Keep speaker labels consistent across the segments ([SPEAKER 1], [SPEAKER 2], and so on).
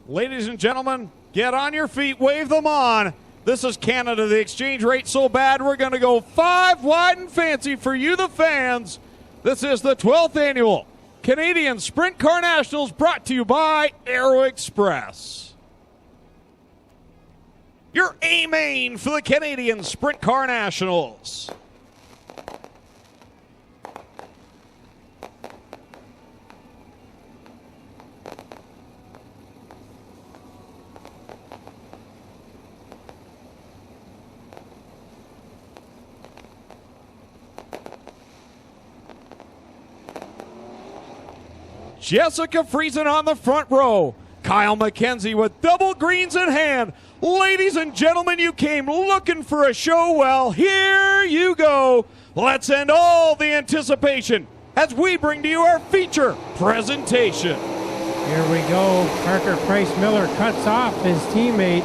[SPEAKER 1] Ladies and gentlemen, get on your feet, wave them on. This is Canada. The exchange rate so bad, we're going to go 5 wide and fancy for you, the fans. This is the 12th annual Canadian Sprint Car Nationals, brought to you by Aero Express. Your A main for the Canadian Sprint Car Nationals. Jessica Friesen on the front row. Kyle McKenzie with double greens in hand. Ladies and gentlemen, you came looking for a show. Well, here you go. Let's end all the anticipation as we bring to you our feature presentation.
[SPEAKER 2] Here we go. Parker Price Miller cuts off his teammate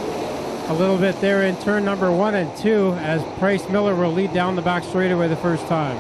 [SPEAKER 2] a little bit there in turn number 1 and 2 as Price Miller will lead down the back straightaway the first time.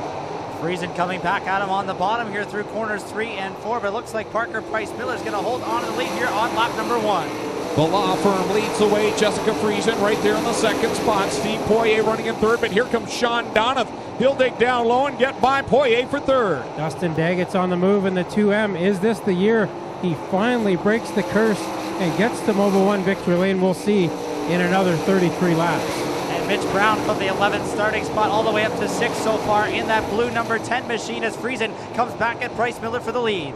[SPEAKER 3] Friesen coming back at him on the bottom here through corners 3 and 4, but it looks like Parker Price Miller is going to hold on to the lead here on lap number 1.
[SPEAKER 1] The law firm leads the way. Jessica Friesen right there in the second spot. Steve Poirier running in third, but here comes Sean Donath. He'll dig down low and get by Poirier for third.
[SPEAKER 2] Dustin Daggett's on the move in the 2M. Is this the year he finally breaks the curse and gets to Mobil 1 victory lane? We'll see in another 33 laps.
[SPEAKER 3] Mitch Brown from the 11th starting spot all the way up to 6th so far in that blue number 10 machine as Friesen comes back at Price Miller for the lead.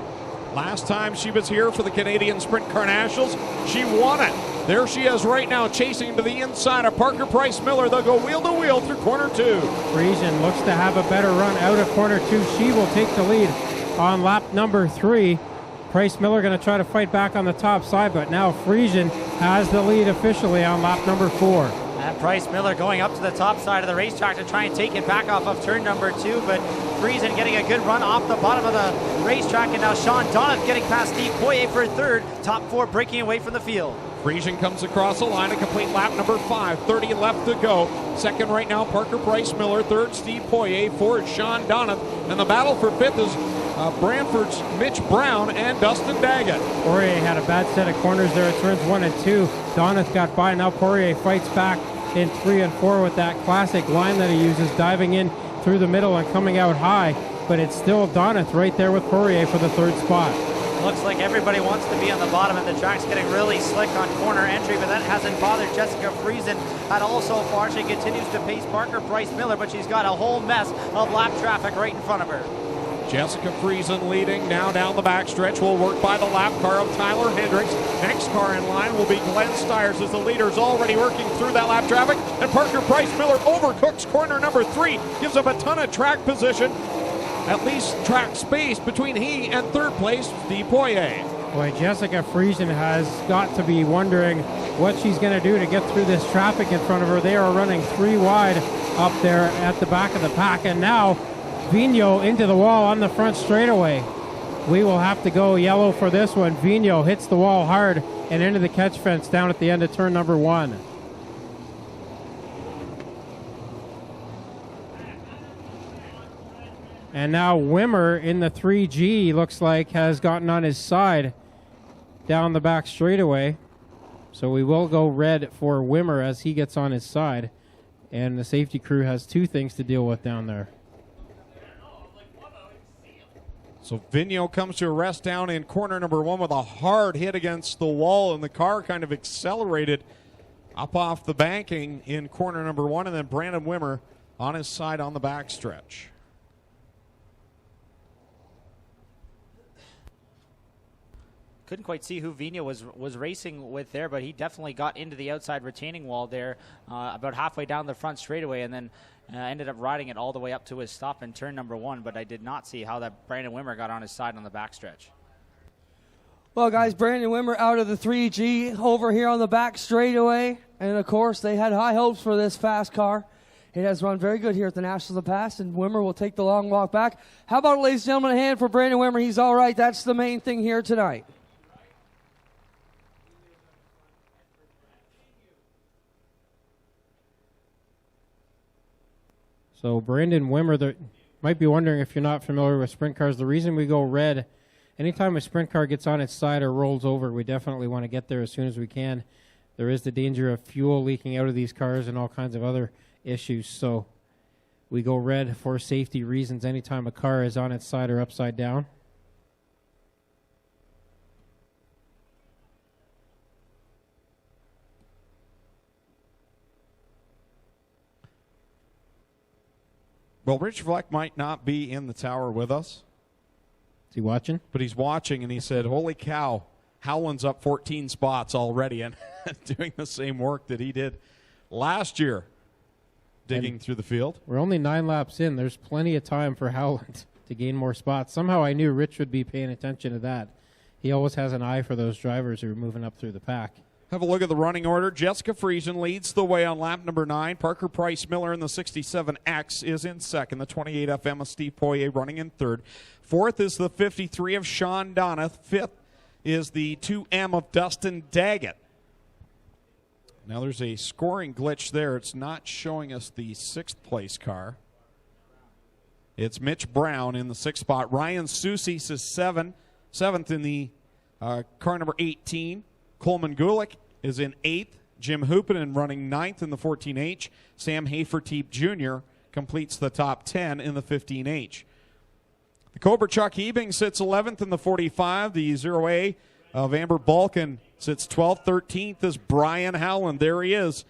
[SPEAKER 1] Last time she was here for the Canadian Sprint Car Nationals, she won it. There she is right now, chasing to the inside of Parker Price Miller. They'll go wheel to wheel through corner 2.
[SPEAKER 2] Friesen looks to have a better run out of corner 2. She will take the lead on lap number 3. Price Miller going to try to fight back on the top side, but now Friesen has the lead officially on lap number 4.
[SPEAKER 3] And Price Miller going up to the top side of the racetrack to try and take it back off of turn number 2, but Friesen getting a good run off the bottom of the racetrack, and now Sean Donath getting past Steve Poirier for third. Top 4 breaking away from the field.
[SPEAKER 1] Friesen comes across the line to complete lap number 5. 30 left to go. Second right now, Parker Price Miller. Third, Steve Poirier. Fourth, Sean Donath. And the battle for fifth is Brantford's Mitch Brown and Dustin Daggett.
[SPEAKER 2] Poirier had a bad set of corners there at turns 1 and 2. Donath got by. Now Poirier fights back in 3 and 4 with that classic line that he uses, diving in through the middle and coming out high. But it's still Donath right there with Poirier for the third spot.
[SPEAKER 3] Looks like everybody wants to be on the bottom, and the track's getting really slick on corner entry, but that hasn't bothered Jessica Friesen at all so far. She continues to pace Parker Price Miller, but she's got a whole mess of lap traffic right in front of her.
[SPEAKER 1] Jessica Friesen leading now down the backstretch. Will work by the lap car of Tyler Hendricks. Next car in line will be Glenn Stiers as the leader is already working through that lap traffic. And Parker Price Miller overcooks corner number 3. Gives up a ton of track position. At least track space between he and third place, Steve Poirier.
[SPEAKER 2] Boy, Jessica Friesen has got to be wondering what she's going to do to get through this traffic in front of her. They are running 3 wide up there at the back of the pack. And now Vigneault into the wall on the front straightaway. We will have to go yellow for this one. Vigneault hits the wall hard and into the catch fence down at the end of turn number 1. And now Wimmer in the 3G looks like has gotten on his side down the back straightaway. So we will go red for Wimmer as he gets on his side. And the safety crew has 2 things to deal with down there.
[SPEAKER 1] So Vigneault comes to a rest down in corner number 1 with a hard hit against the wall, and the car kind of accelerated up off the banking in corner number 1, and then Brandon Wimmer on his side on the backstretch.
[SPEAKER 3] Couldn't quite see who Vigneault was racing with there, but he definitely got into the outside retaining wall there about halfway down the front straightaway, and then ended up riding it all the way up to his stop in turn number 1, but I did not see how that Brandon Wimmer got on his side on the backstretch.
[SPEAKER 4] Well, guys, Brandon Wimmer out of the 3G over here on the back straightaway, and of course they had high hopes for this fast car. It has run very good here at the Nationals of the past, and Wimmer will take the long walk back. How about, ladies and gentlemen, a hand for Brandon Wimmer? He's all right. That's the main thing here tonight.
[SPEAKER 2] So Brandon Wimmer, might be wondering if you're not familiar with sprint cars, the reason we go red anytime a sprint car gets on its side or rolls over, we definitely want to get there as soon as we can. There is the danger of fuel leaking out of these cars and all kinds of other issues. So we go red for safety reasons anytime a car is on its side or upside down.
[SPEAKER 1] Well, Rich Vleck might not be in the tower with us.
[SPEAKER 2] Is he watching?
[SPEAKER 1] But he's watching, and he said, holy cow, Howland's up 14 spots already and doing the same work that he did last year, digging through the field.
[SPEAKER 2] We're only 9 laps in. There's plenty of time for Howland to gain more spots. Somehow I knew Rich would be paying attention to that. He always has an eye for those drivers who are moving up through the pack.
[SPEAKER 1] Have a look at the running order. Jessica Friesen leads the way on lap number 9. Parker Price Miller in the 67X is in second. The 28 FM of Steve Poirier running in third. Fourth is the 53 of Sean Donath. Fifth is the 2M of Dustin Daggett. Now there's a scoring glitch there. It's not showing us the 6th place car. It's Mitch Brown in the 6th spot. Ryan Soucies is 7th in the car number 18. Coleman Gulick is in 8th. Jim Hoopinen running 9th in the 14H. Sam Haferteep Jr. completes the top 10 in the 15H. The Cobra Chuck Ebing sits 11th in the 45. The 0A of Amber Balkan sits 12th. 13th is Brian Howland. There he is.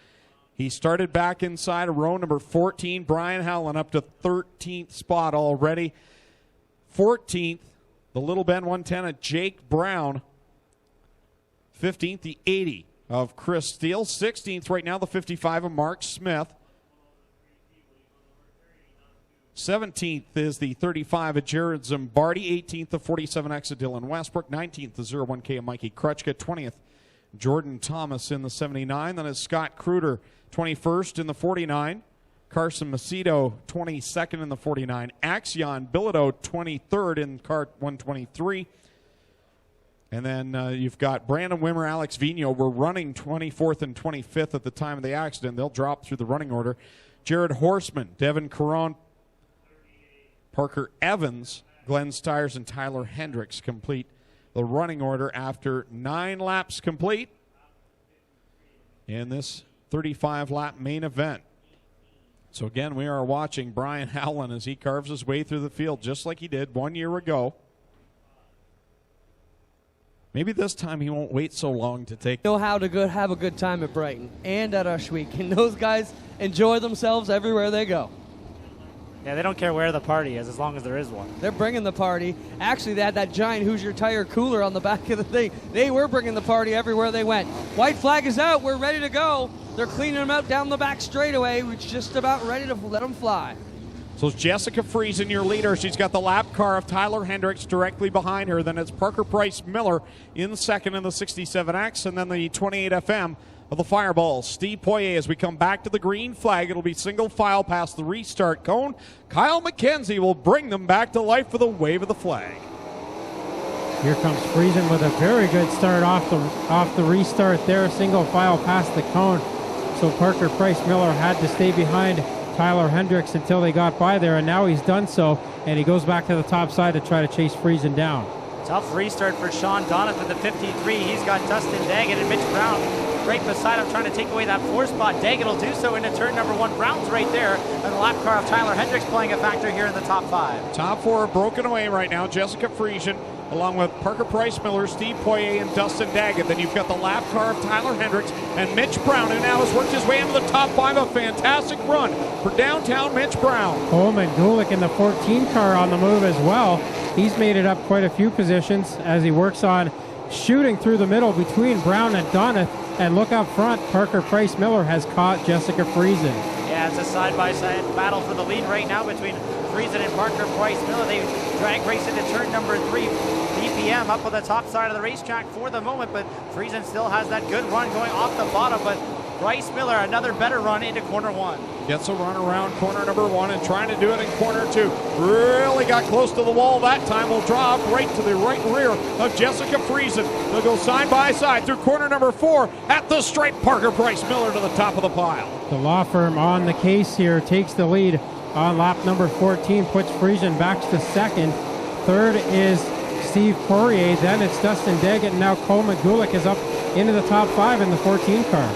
[SPEAKER 1] He started back inside of row number 14. Brian Howland up to 13th spot already. 14th, the Little Ben 110 of Jake Brown. 15th, the 80 of Chris Steele. 16th right now, the 55 of Mark Smith. 17th is the 35 of Jared Zimbardi. 18th, the 47X of Dylan Westbrook. 19th, the 01K of Mikey Krutchka. 20th, Jordan Thomas in the 79. Then is Scott Kruder, 21st in the 49. Carson Macedo, 22nd in the 49. Axion Bilodeau, 23rd in car 123. And then you've got Brandon Wimmer, Alex Vigneault. We're running 24th and 25th at the time of the accident. They'll drop through the running order. Jared Horseman, Devin Caron, Parker Evans, Glenn Stiers, and Tyler Hendricks complete the running order after 9 laps complete in this 35-lap main event. So again, we are watching Brian Howland as he carves his way through the field just like he did 1 year ago. Maybe this time he won't wait so long to take.
[SPEAKER 4] Know how to have a good time at Brighton and at Ohsweken. Those guys enjoy themselves everywhere they go.
[SPEAKER 3] Yeah, they don't care where the party is as long as there is one.
[SPEAKER 4] They're bringing the party. Actually, they had that giant Hoosier Tire cooler on the back of the thing. They were bringing the party everywhere they went. White flag is out. We're ready to go. They're cleaning them out down the back straightaway. We're just about ready to let them fly.
[SPEAKER 1] So it's Jessica Friesen, your leader. She's got the lap car of Tyler Hendricks directly behind her. Then it's Parker Price Miller in second in the 67X, and then the 28 FM of the Fireballs. Steve Poirier, as we come back to the green flag, it'll be single file past the restart cone. Kyle McKenzie will bring them back to life with a wave of the flag.
[SPEAKER 2] Here comes Friesen with a very good start off the restart there. Single file past the cone. So Parker Price Miller had to stay behind Tyler Hendricks until they got by there, and now he's done so, and he goes back to the top side to try to chase Friesen down.
[SPEAKER 3] Tough restart for Sean Donath with the 53. He's got Dustin Daggett and Mitch Brown right beside him trying to take away that 4 spot. Daggett will do so into turn number 1. Brown's right there, and the lap car of Tyler Hendricks playing a factor here in the top 5.
[SPEAKER 1] Top 4 are broken away right now. Jessica Friesen, along with Parker Price Miller, Steve Poirier, and Dustin Daggett. Then you've got the lap car of Tyler Hendricks and Mitch Brown, who now has worked his way into the top 5. A fantastic run for downtown Mitch Brown.
[SPEAKER 2] Coleman Gulick in the 14 car on the move as well. He's made it up quite a few positions as he works on shooting through the middle between Brown and Donath. And look up front, Parker Price Miller has caught Jessica Friesen.
[SPEAKER 3] Yeah, it's a side-by-side battle for the lead right now between Friesen and Parker Price Miller. They drag race into turn number 3. DPM up on the top side of the racetrack for the moment, but Friesen still has that good run going off the bottom, but Price Miller, another better run into corner 1.
[SPEAKER 1] Gets a run around corner number 1 and trying to do it in corner 2. Really got close to the wall that time. Will drop right to the right rear of Jessica Friesen. They'll go side by side through corner number 4 at the stripe. Parker Price Miller to the top of the pile.
[SPEAKER 2] The law firm on the case here takes the lead on lap number 14, puts Friesen back to second. Third is Steve Poirier. Then it's Dustin Daggett, and now Coleman Gulick is up into the top 5 in the 14 car.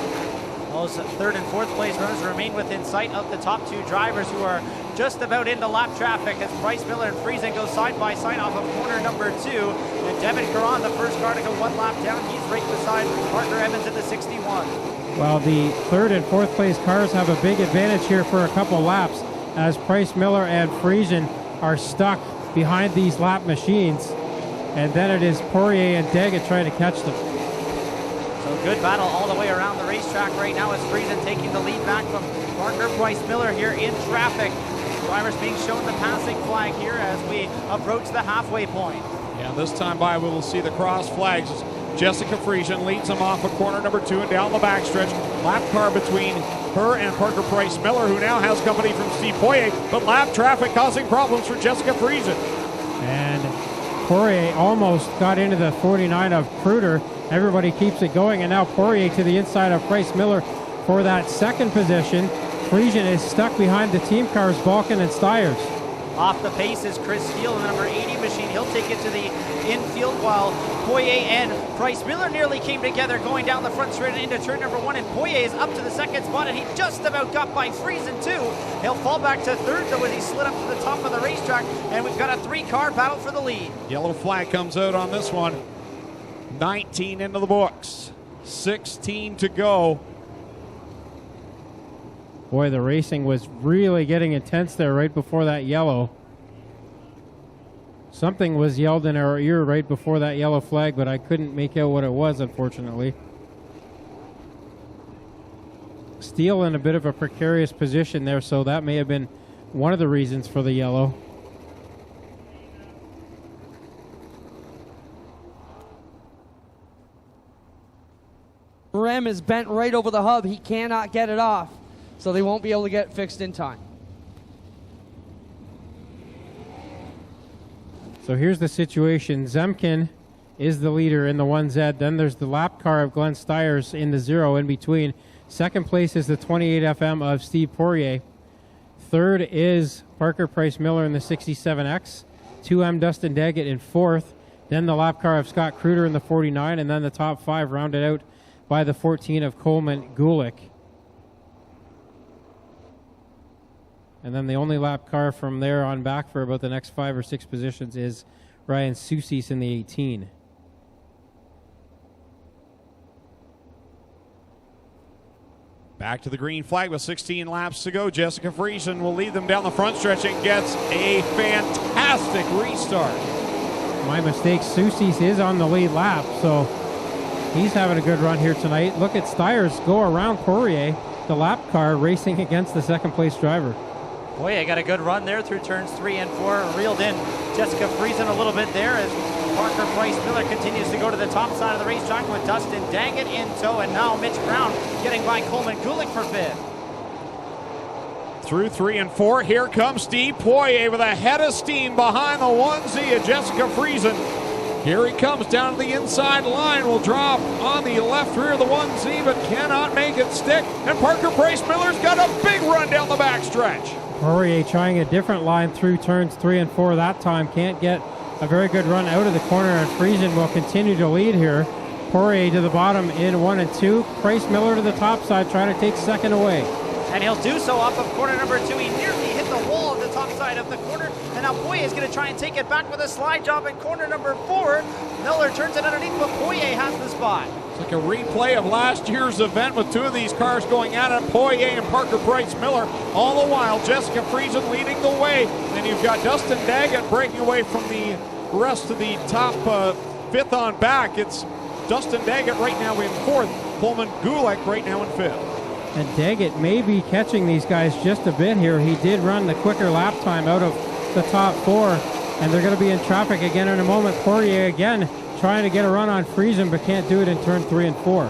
[SPEAKER 3] Those third and fourth place runners remain within sight of the top 2 drivers, who are just about into lap traffic as Bryce Miller and Friesen go side by side off of corner number 2. And Devin Caron, the first car to go 1 lap down, he's right beside Parker Evans in the 61.
[SPEAKER 2] Well, the third and fourth place cars have a big advantage here for a couple laps, as Bryce Miller and Friesen are stuck behind these lap machines. And then it is Poirier and Daggett trying to catch them.
[SPEAKER 3] So good battle all the way around the racetrack right now as Friesen taking the lead back from Parker Bryce Miller here in traffic. Drivers being shown the passing flag here as we approach the halfway point.
[SPEAKER 1] Yeah, this time by we will see the cross flags. Jessica Friesen leads them off of corner number 2 and down the backstretch. Lap car between her and Parker Bryce Miller, who now has company from Steve Poirier, but lap traffic causing problems for Jessica Friesen.
[SPEAKER 2] And Poirier almost got into the 49 of Kruder. Everybody keeps it going, and now Poirier to the inside of Bryce Miller for that second position. Friesen is stuck behind the team cars, Balkan and Stiers.
[SPEAKER 3] Off the pace is Chris Steele in the number 80 machine. He'll take it to the infield while Poirier and Bryce Miller nearly came together going down the front straight into turn number 1, and Poirier is up to the second spot, and he just about got by Friesen too. He'll fall back to third though as he slid up to the top of the racetrack, and we've got a 3-car battle for the lead.
[SPEAKER 1] Yellow flag comes out on this one. 19 into the books. 16 to go.
[SPEAKER 2] Boy, the racing was really getting intense there right before that yellow. Something was yelled in our ear right before that yellow flag, but I couldn't make out what it was, unfortunately. Steele in a bit of a precarious position there, so that may have been one of the reasons for the yellow.
[SPEAKER 4] Rim is bent right over the hub. He cannot get it off, so they won't be able to get it fixed in time.
[SPEAKER 2] So here's the situation. Zemkin is the leader in the 1Z. Then there's the lap car of Glenn Stiers in the 0 in between. Second place is the 28 FM of Steve Poirier. Third is Parker Bryce Miller in the 67X. 2M Dustin Daggett in fourth. Then the lap car of Scott Kruder in the 49. And then the top 5 rounded out by the 14 of Coleman Gulick. And then the only lap car from there on back for about the next 5 or 6 positions is Ryan Soucies in the 18.
[SPEAKER 1] Back to the green flag with 16 laps to go. Jessica Friesen will lead them down the front stretch and gets a fantastic restart.
[SPEAKER 2] My mistake, Soucies is on the lead lap, so he's having a good run here tonight. Look at Stiers go around Poirier, the lap car, racing against the second place driver.
[SPEAKER 3] Boy, I got a good run there through turns 3 and 4. Reeled in Jessica Friesen a little bit there as Parker Bryce Miller continues to go to the top side of the racetrack with Dustin Daggett in tow, and now Mitch Brown getting by Coleman Gulick for 5th.
[SPEAKER 1] Through 3 and 4, here comes Steve Poirier with a head of steam behind the 1Z of Jessica Friesen. Here he comes down to the inside line, will drop on the left rear of the 1Z, but cannot make it stick. And Parker Bryce Miller's got a big run down the backstretch.
[SPEAKER 2] Poirier trying a different line through turns 3 and 4 that time. Can't get a very good run out of the corner, and Friesen will continue to lead here. Poirier to the bottom in 1 and 2. Bryce Miller to the top side trying to take second away.
[SPEAKER 3] And he'll do so off of corner number 2. He nearly hit the wall at the top side of the corner. And now Poirier is going to try and take it back with a slide job in corner number 4. Miller turns it underneath, but Poirier has the spot.
[SPEAKER 1] It's like a replay of last year's event with 2 of these cars going at it. Poirier and Parker Bryce Miller. All the while, Jessica Friesen leading the way. Then you've got Dustin Daggett breaking away from the rest of the top 5th on back. It's Dustin Daggett right now in 4th. Coleman Gulick right now in 5th.
[SPEAKER 2] And Daggett may be catching these guys just a bit here. He did run the quicker lap time out of the top 4, and they're going to be in traffic again in a moment. Poirier again trying to get a run on Friesen, but can't do it in turn 3 and 4.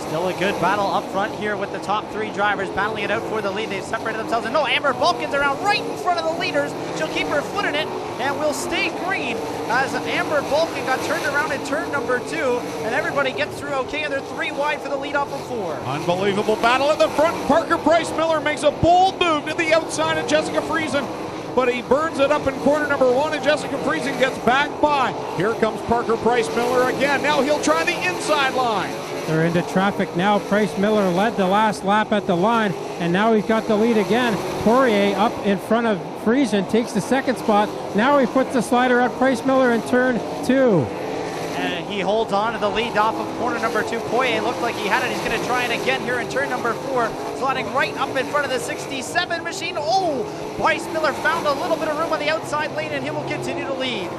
[SPEAKER 3] Still a good battle up front here with the top 3 drivers battling it out for the lead. They've separated themselves. And no, Amber Balkin's around right in front of the leaders. She'll keep her foot in it and will stay green as Amber Balkin got turned around in turn number 2. And everybody gets through okay, and they're 3 wide for the lead off of 4.
[SPEAKER 1] Unbelievable battle at the front. Parker Bryce Miller makes a bold move to the outside of Jessica Friesen. but he burns it up in corner number 1, and Jessica Friesen gets back by. Here comes Parker Price Miller again. Now he'll try the inside line.
[SPEAKER 2] They're into traffic now. Price Miller led the last lap at the line, and now he's got the lead again. Poirier up in front of Friesen, takes the second spot. Now he puts the slider on Price Miller in turn 2.
[SPEAKER 3] And he holds on to the lead off of corner number 2. Poirier looked like he had it. He's going to try it again here in turn number 4. Sliding right up in front of the 67 machine. Oh, Price Miller found a little bit of room on the outside lane, and he will continue to lead.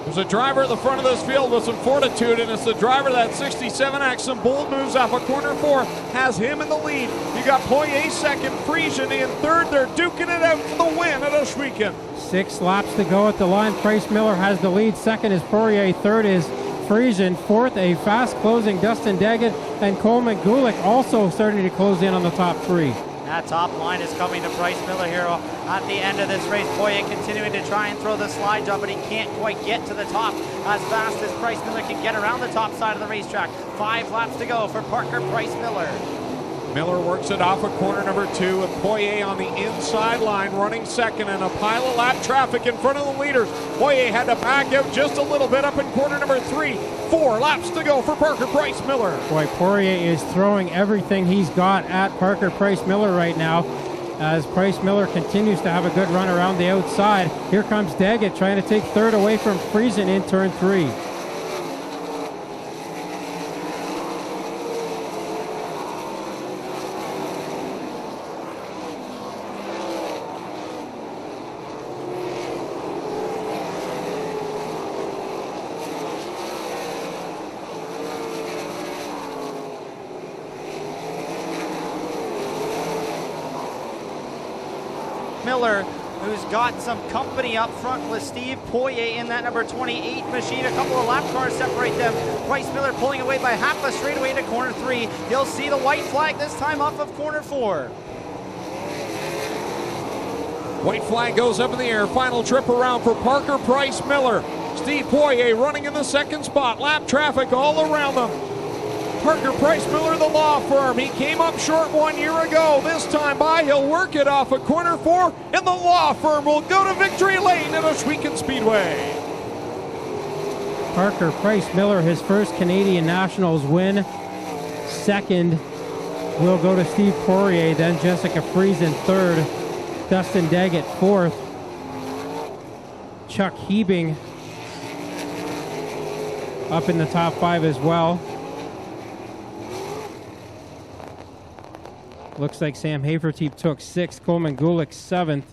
[SPEAKER 1] There's a driver at the front of this field with some fortitude, and it's the driver of that 67X. Some bold moves off of corner 4 has him in the lead. You got Poirier second, Friesen in third. They're duking it out for the win at Ohsweken.
[SPEAKER 2] 6 laps to go at the line. Price Miller has the lead. Second is Poirier. Third is Friesen. Fourth, a fast closing Dustin Daggett, and Coleman Gulick also starting to close in on the top 3.
[SPEAKER 3] That top line is coming to Price Miller here at the end of this race. Poirier continuing to try and throw the slide job, but he can't quite get to the top as fast as Price Miller can get around the top side of the racetrack. 5 laps to go for Parker Price Miller.
[SPEAKER 1] Miller works it off of corner number 2 with Poirier on the inside line running second, and a pile of lap traffic in front of the leaders. Poirier had to back out just a little bit up in corner number 3. 4 laps to go for Parker Price Miller.
[SPEAKER 2] Boy, Poirier is throwing everything he's got at Parker Price Miller right now, as Price Miller continues to have a good run around the outside. Here comes Daggett trying to take third away from Friesen in turn 3.
[SPEAKER 3] Miller, who's got some company up front with Steve Poirier in that number 28 machine. A couple of lap cars separate them. Price Miller pulling away by half a straightaway to corner 3. He'll see the white flag this time off of corner 4.
[SPEAKER 1] White flag goes up in the air. Final trip around for Parker Price Miller. Steve Poirier running in the second spot. Lap traffic all around them. Parker Price Miller, the law firm. He came up short 1 year ago. This time by, he'll work it off of corner 4, and the law firm will go to victory lane at Ohsweken Speedway.
[SPEAKER 2] Parker Price Miller, his first Canadian Nationals win. Second will go to Steve Poirier, then Jessica Friesen third, Dustin Daggett fourth, Chuck Hebing up in the top 5 as well. Looks like Sam Haferteep took 6th, Coleman Gulick 7th,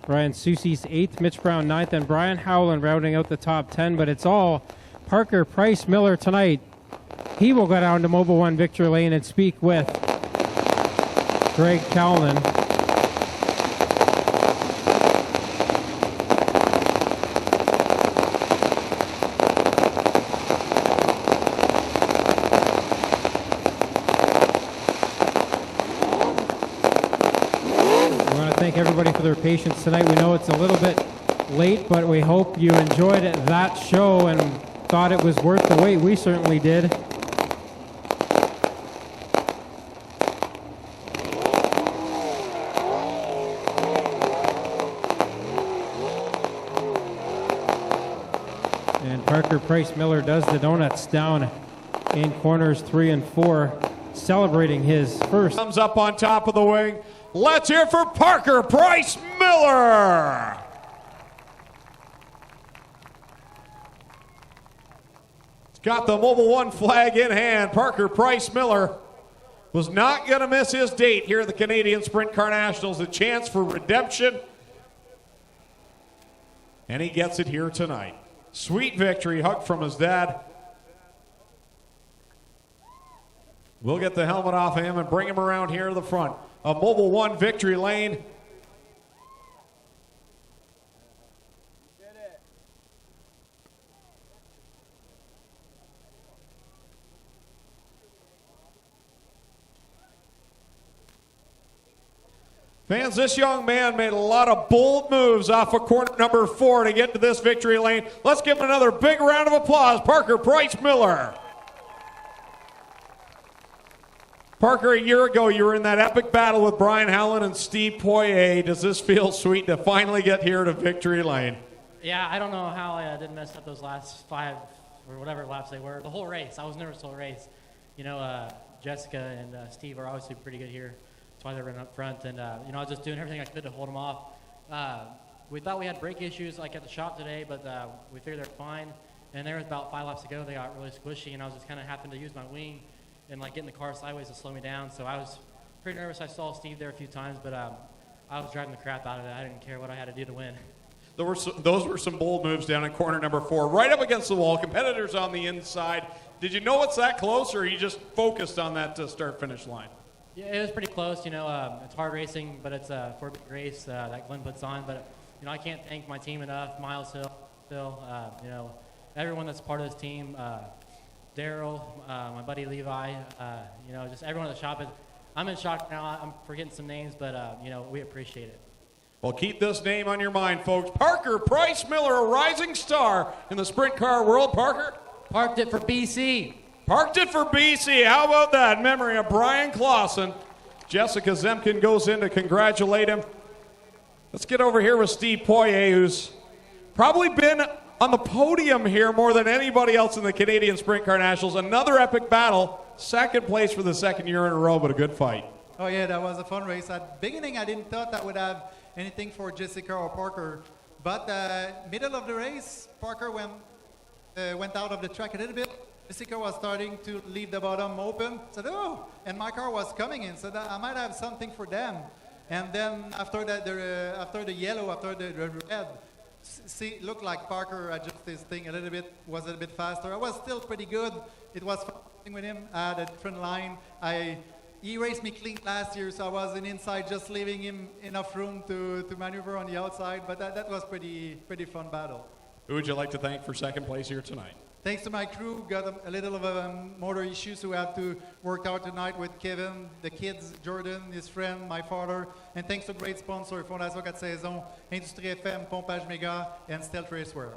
[SPEAKER 2] Ryan Susi's 8th, Mitch Brown 9th, and Brian Howland rounding out the top 10. But it's all Parker Price Miller tonight. He will go down to Mobile One Victory Lane and speak with Greg Callan. Everybody for their patience tonight. We know it's a little bit late, but we hope you enjoyed that show and thought it was worth the wait. We certainly did. And Parker Price Miller does the donuts down in corners 3 and 4, celebrating his first.
[SPEAKER 1] Comes up on top of the wing. Let's hear for Parker Price Miller. He's got the Mobile One flag in hand. Parker Price Miller was not going to miss his date here at the Canadian Sprint Car Nationals. A chance for redemption. And he gets it here tonight. Sweet victory, hug from his dad. We'll get the helmet off of him and bring him around here to the front of Mobile One Victory Lane. Fans, this young man made a lot of bold moves off of corner number 4 to get to this victory lane. Let's give him another big round of applause. Parker Price Miller. Parker, a year ago, you were in that epic battle with Brian Howland and Steve Poirier. Does this feel sweet to finally get here to victory lane?
[SPEAKER 5] Yeah, I don't know how I didn't mess up those last 5 or whatever laps they were. The whole race, I was nervous the whole race. You know, Jessica and Steve are obviously pretty good here. That's why they're running up front. And, you know, I was just doing everything I could to hold them off. We thought we had brake issues like at the shop today, but we figured they're fine. And there was about 5 laps to go. They got really squishy, and I was just kind of happened to use my wing and like getting the car sideways to slow me down. So I was pretty nervous. I saw Steve there a few times, but I was driving the crap out of it. I didn't care what I had to do to win.
[SPEAKER 1] Those were some bold moves down in corner number 4, right up against the wall. Competitors on the inside. Did you know it's that close, or are you just focused on that start-finish line?
[SPEAKER 5] Yeah, it was pretty close. You know, it's hard racing, but it's a 4-big race that Glenn puts on. But you know, I can't thank my team enough. Miles Hill, Phil, you know, everyone that's part of this team. Daryl, my buddy Levi, you know, just everyone at the shop. I'm in shock now. I'm forgetting some names, but, you know, we appreciate it.
[SPEAKER 1] Well, keep this name on your mind, folks. Parker Price Miller, a rising star in the sprint car world. Parker?
[SPEAKER 5] Parked it for BC.
[SPEAKER 1] Parked it for BC. How about that? In memory of Brian Clausen. Jessica Zemkin goes in to congratulate him. Let's get over here with Steve Poirier, who's probably been on the podium here more than anybody else in the Canadian Sprint Car Nationals. Another epic battle. Second place for the second year in a row, but a good fight.
[SPEAKER 6] Oh, yeah, that was a fun race. At the beginning, I didn't thought that would have anything for Jessica or Parker. But middle of the race, Parker went out of the track a little bit. Jessica was starting to leave the bottom open. Said, oh, and my car was coming in. So I might have something for them. And then after that, after the yellow, after the red, looked like Parker adjusted his thing a little bit, was a little bit faster. I was still pretty good. It was fun with him. I had a different line. He raced me clean last year, so I was inside, just leaving him enough room to maneuver on the outside. But that was pretty fun battle.
[SPEAKER 1] Who would you like to thank for second place here tonight?
[SPEAKER 6] Thanks to my crew, got a little of a motor issue, so we have to work out tonight with Kevin, the kids, Jordan, his friend, my father, and thanks to great sponsor, Fondation 4 Saisons, Industrie FM, Pompage Méga, and Stealth Racewear.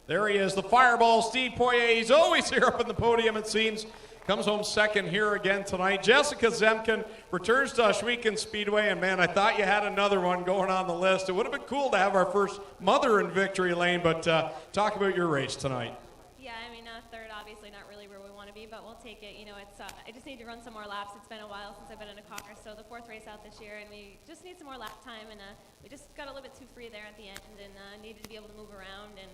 [SPEAKER 1] There he is, the fireball, Steve Poirier. He's always here up on the podium, it seems. Comes home second here again tonight. Jessica Zemkin returns to Ohsweken Speedway, and man, I thought you had another one going on the list. It would have been cool to have our first mother in victory lane, but talk about your race tonight.
[SPEAKER 7] Yeah, I mean, third, obviously not really where we want to be, but we'll take it. You know, it's I just need to run some more laps. It's been a while since I've been in a car, so the 4th race out this year, and we just need some more lap time, and we just got a little bit too free there at the end, and needed to be able to move around, and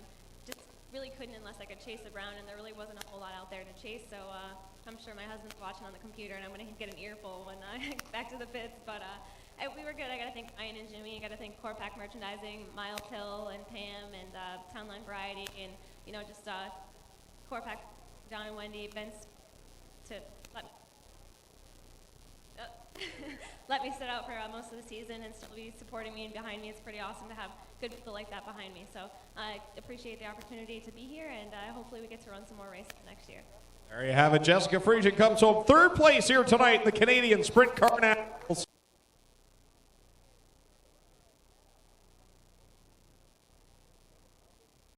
[SPEAKER 7] just really couldn't unless I could chase it around, and there really wasn't a whole lot out there to chase, so I'm sure my husband's watching on the computer, and I'm going to get an earful when I get back to the pits, but we were good. I got to thank Ian and Jimmy. I got to thank Corpac Merchandising, Miles Hill and Pam, and Townline Variety, and, you know, just Corpac, John and Wendy, Vince, to let me sit out for most of the season and still be supporting me and behind me. It's pretty awesome to have good people like that behind me. So I appreciate the opportunity to be here, and hopefully we get to run some more races next year.
[SPEAKER 1] There you have it. Jessica Friesen comes home third place here tonight in the Canadian Sprint Car Nationals.